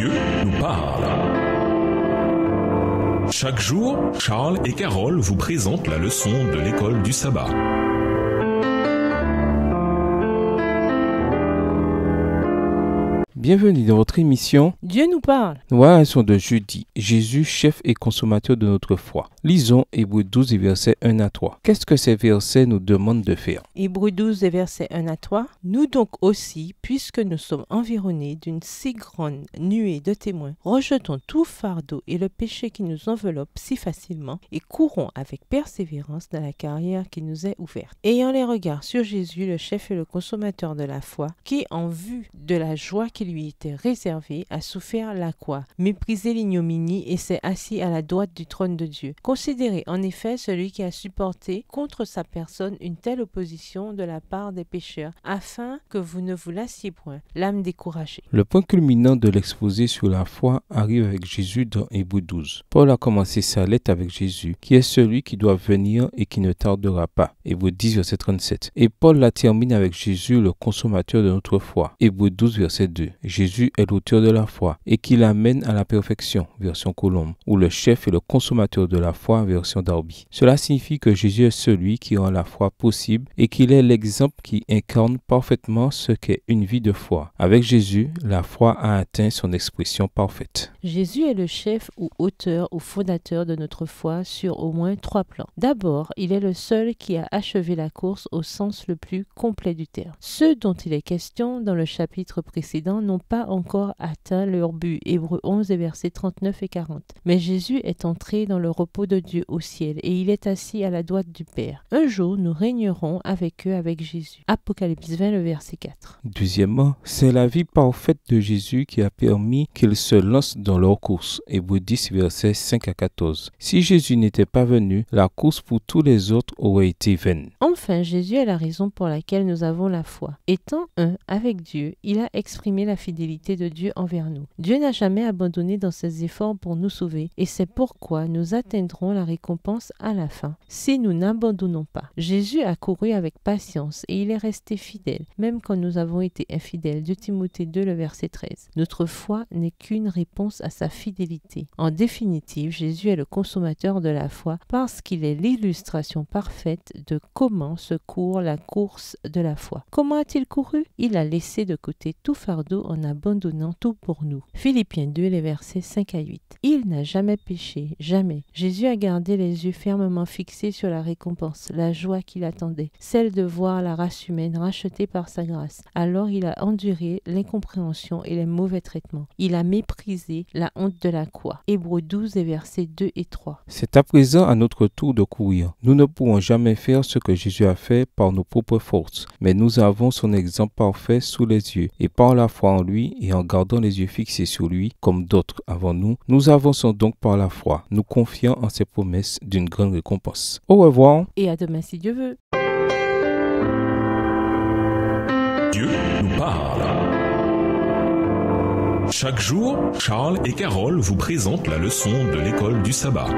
Dieu nous parle. Chaque jour, Charles et Carole vous présentent la leçon de l'école du sabbat. Bienvenue dans votre émission Dieu nous parle. Nous voilà la leçon de jeudi. Jésus, chef et consommateur de notre foi. Lisons Hébreux 12 et versets 1 à 3. Qu'est-ce que ces versets nous demandent de faire? Hébreux 12 et versets 1 à 3. Nous donc aussi, puisque nous sommes environnés d'une si grande nuée de témoins, rejetons tout fardeau et le péché qui nous enveloppe si facilement et courons avec persévérance dans la carrière qui nous est ouverte. Ayant les regards sur Jésus, le chef et le consommateur de la foi, qui en vue de la joie qui lui était réservée a souffert la croix, méprisé l'ignominie et s'est assis à la droite du trône de Dieu. Considérez en effet celui qui a supporté contre sa personne une telle opposition de la part des pécheurs, afin que vous ne vous lassiez point, l'âme découragée. Le point culminant de l'exposé sur la foi arrive avec Jésus dans Hébreux 12. Paul a commencé sa lettre avec Jésus, qui est celui qui doit venir et qui ne tardera pas. Hébreux 10, verset 37. Et Paul la termine avec Jésus, le consommateur de notre foi. Hébreux 12, verset 2. Jésus est l'auteur de la foi et qui l'amène à la perfection, version Colombe, ou le chef et le consommateur de la foi, version Darby. Cela signifie que Jésus est celui qui rend la foi possible et qu'il est l'exemple qui incarne parfaitement ce qu'est une vie de foi. Avec Jésus, la foi a atteint son expression parfaite. Jésus est le chef ou auteur ou fondateur de notre foi sur au moins 3 plans. D'abord, il est le seul qui a achevé la course au sens le plus complet du terme. Ceux dont il est question dans le chapitre précédent n'ont pas encore atteint leur but, Hébreux 11 et versets 39 et 40. Mais Jésus est entré dans le repos de Dieu au ciel et il est assis à la droite du Père. Un jour, nous régnerons avec eux, avec Jésus. Apocalypse 20, le verset 4. Deuxièmement, c'est la vie parfaite de Jésus qui a permis qu'ils se lancent dans leur course, Hébreux 10, versets 5 à 14. Si Jésus n'était pas venu, la course pour tous les autres aurait été vaine. Enfin, Jésus est la raison pour laquelle nous avons la foi. Étant un avec Dieu, il a exprimé la fidélité de Dieu envers nous. Dieu n'a jamais abandonné dans ses efforts pour nous sauver et c'est pourquoi nous atteindrons la récompense à la fin, si nous n'abandonnons pas. Jésus a couru avec patience et il est resté fidèle, même quand nous avons été infidèles. 2 Timothée 2, le verset 13. Notre foi n'est qu'une réponse à sa fidélité. En définitive, Jésus est le consommateur de la foi parce qu'il est l'illustration parfaite de comment se court la course de la foi. Comment a-t-il couru? Il a laissé de côté tout fardeau en abandonnant tout pour nous. Philippiens 2, les versets 5 à 8. Il n'a jamais péché, jamais. Jésus a gardé les yeux fermement fixés sur la récompense, la joie qui l'attendait, celle de voir la race humaine rachetée par sa grâce. Alors il a enduré l'incompréhension et les mauvais traitements. Il a méprisé la honte de la croix. Hébreux 12, les versets 2 et 3. C'est à présent à notre tour de courir. Nous ne pourrons jamais faire ce que Jésus a fait par nos propres forces, mais nous avons son exemple parfait sous les yeux et par la foi en lui et en gardant les yeux fixés sur lui, comme d'autres avant nous, nous avançons donc par la foi, nous confiant en ses promesses d'une grande récompense. Au revoir. Et à demain si Dieu veut. Dieu nous parle. Chaque jour, Charles et Carole vous présentent la leçon de l'école du sabbat.